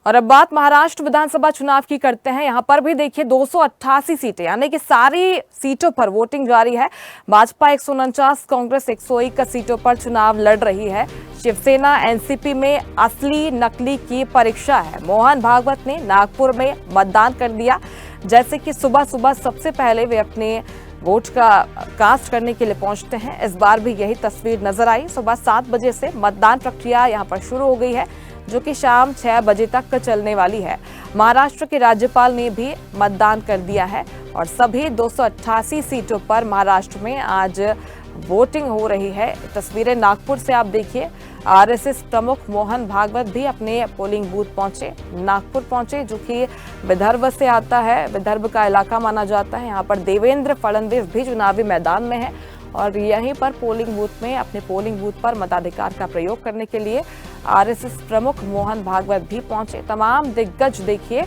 और अब बात महाराष्ट्र विधानसभा चुनाव की करते हैं। यहां पर भी देखिए 288 सीटें यानी कि सारी सीटों पर वोटिंग जारी है। भाजपा 149, कांग्रेस 101 सीटों पर चुनाव लड़ रही है। शिवसेना एनसीपी में असली नकली की परीक्षा है। मोहन भागवत ने नागपुर में मतदान कर दिया। जैसे कि सुबह सुबह सबसे पहले वे अपने वोट का कास्ट करने के लिए पहुंचते हैं। इस बार भी यही तस्वीर नजर आई। सुबह 7 बजे से मतदान प्रक्रिया यहां पर शुरू हो गई है, जो कि शाम 6 बजे तक चलने वाली है। महाराष्ट्र के राज्यपाल ने भी मतदान कर दिया है और सभी 288 सीटों पर महाराष्ट्र में आज वोटिंग हो रही है। तस्वीरें नागपुर से आप देखिए। आरएसएस प्रमुख मोहन भागवत भी अपने पोलिंग बूथ पहुंचे, नागपुर पहुंचे, जो कि विदर्भ से आता है, विदर्भ का इलाका माना जाता है। यहाँ पर देवेंद्र फडणवीस भी चुनावी मैदान में है और यहीं पर पोलिंग बूथ में अपने पोलिंग बूथ पर मताधिकार का प्रयोग करने के लिए आरएसएस प्रमुख मोहन भागवत भी पहुंचे। तमाम दिग्गज देखिए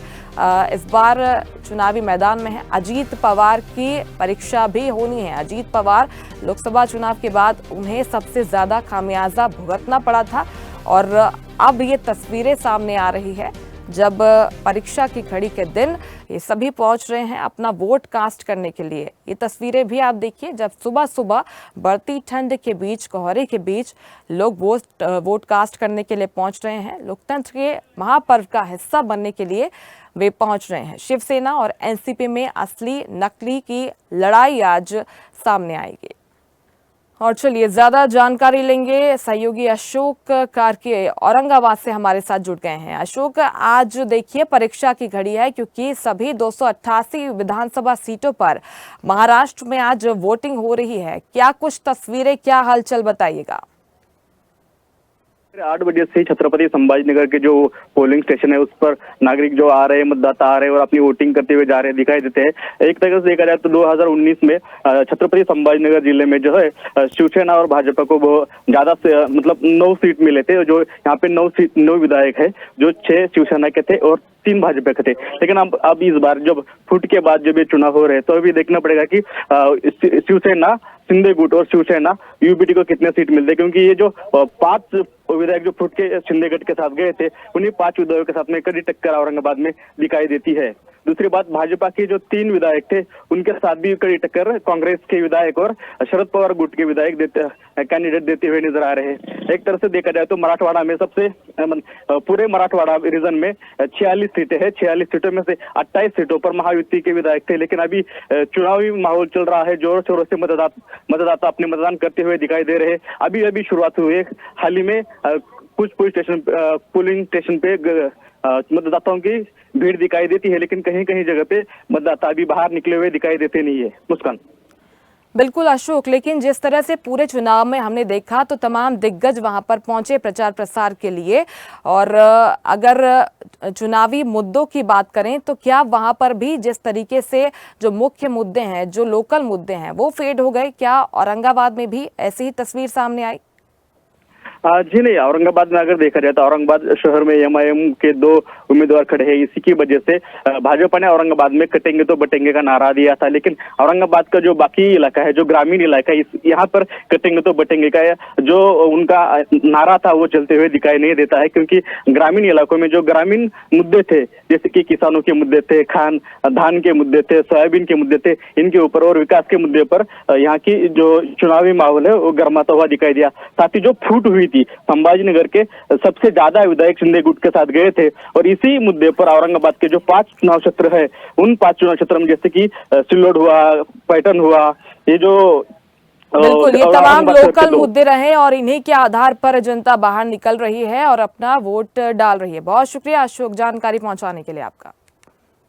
इस बार चुनावी मैदान में है। अजीत पवार की परीक्षा भी होनी है। अजीत पवार लोकसभा चुनाव के बाद उन्हें सबसे ज्यादा खामियाजा भुगतना पड़ा था और अब ये तस्वीरें सामने आ रही है जब परीक्षा की घड़ी के दिन ये सभी पहुंच रहे हैं अपना वोट कास्ट करने के लिए। ये तस्वीरें भी आप देखिए जब सुबह सुबह बढ़ती ठंड के बीच, कोहरे के बीच लोग वोट कास्ट करने के लिए पहुंच रहे हैं। लोकतंत्र के महापर्व का हिस्सा बनने के लिए वे पहुंच रहे हैं। शिवसेना और एनसीपी में असली नकली की लड़ाई आज सामने आएगी। और चलिए ज्यादा जानकारी लेंगे। सहयोगी अशोक कार्के औरंगाबाद से हमारे साथ जुड़ गए हैं। अशोक, आज देखिए परीक्षा की घड़ी है क्योंकि सभी 288 विधानसभा सीटों पर महाराष्ट्र में आज वोटिंग हो रही है। क्या कुछ तस्वीरें, क्या हलचल, बताइएगा। 8 बजे से छत्रपति संभाजीनगर के जो पोलिंग स्टेशन है उस पर नागरिक जो आ रहे हैं, मतदाता आ रहे हैं और अपनी वोटिंग करते हुए जा रहे हैं, दिखाई देते हैं। एक तरह से देखा जाए तो 2019 में छत्रपति संभाजीनगर जिले में जो है शिवसेना और भाजपा को ज्यादा से मतलब 9 सीट मिले थे। जो यहाँ पे 9 विधायक है, जो 6 शिवसेना के थे और 3 भाजपा के थे। लेकिन अब इस बार जब फुट के बाद जब ये चुनाव हो रहे हैं तो अभी देखना पड़ेगा कि शिवसेना शिंदे गुट और शिवसेना यूबीटी को कितने सीट मिलते हैं, क्योंकि ये जो 5 विधायक जो फुट के शिंदे गट के साथ गए थे उन्हीं 5 विधायकों के साथ में कड़ी टक्कर औरंगाबाद में दिखाई देती है। दूसरी बात, भाजपा के जो 3 विधायक थे उनके साथ भी कड़ी टक्कर कांग्रेस के विधायक और शरद पवार गुट के विधायक कैंडिडेट देते हुए नजर आ रहे हैं। एक तरह से देखा जाए तो मराठवाड़ा में सबसे पूरे मराठवाड़ा रीजन में 46 सीटें हैं। 46 सीटों में से 28 सीटों पर महायुति के विधायक थे। लेकिन अभी चुनावी माहौल चल रहा है, जोर शोरों से मतदाता अपने मतदान करते हुए दिखाई दे रहे हैं। अभी शुरुआत हुई है। हाल ही में कुछ पोलिंग स्टेशन पे मतदाताओं की भीड़ दिखाई देती है, लेकिन कहीं कहीं जगह पे मतदाता अभी बाहर निकले हुए दिखाई देते नहीं है। मुस्कान। बिल्कुल अशोक, लेकिन जिस तरह से पूरे चुनाव में हमने देखा तो तमाम दिग्गज वहां पर पहुंचे प्रचार प्रसार के लिए, और अगर चुनावी मुद्दों की बात करें तो क्या वहां पर भी जिस तरीके से जो मुख्य मुद्दे हैं, जो लोकल मुद्दे हैं, वो फेड हो गए? क्या औरंगाबाद में भी ऐसी ही तस्वीर सामने आई? जी नहीं, औरंगाबाद में अगर देखा जाए तो औरंगाबाद शहर में एमआईएम के 2 उम्मीदवार खड़े हैं। इसी की वजह से भाजपा ने औरंगाबाद में कटेंगे तो बटेंगे का नारा दिया था। लेकिन औरंगाबाद का जो बाकी इलाका है, जो ग्रामीण इलाका है, यहाँ पर कटेंगे तो बटेंगे का जो उनका नारा था वो चलते हुए दिखाई नहीं देता है, क्योंकि ग्रामीण इलाकों में जो ग्रामीण मुद्दे थे, जैसे कि किसानों के मुद्दे थे, धान के मुद्दे थे, सोयाबीन के मुद्दे थे, इनके ऊपर और विकास के मुद्दे पर यहाँ की जो चुनावी माहौल है वो गर्माता हुआ दिखाई दिया। साथ ही जो फूट हुई संभाजीनगर के सबसे ज्यादा विधायक शिंदे गुट के साथ गए थे और इसी मुद्दे पर औरंगाबाद के जो 5 चुनाव क्षेत्र है, उन 5 चुनाव क्षेत्र में जैसे कि सिल्लोड हुआ, पैटर्न हुआ, ये जो बिल्कुल ये तमाम लोकल मुद्दे रहे और इन्हीं के आधार पर जनता बाहर निकल रही है और अपना वोट डाल रही है। बहुत शुक्रिया अशोक जानकारी पहुंचाने के लिए आपका।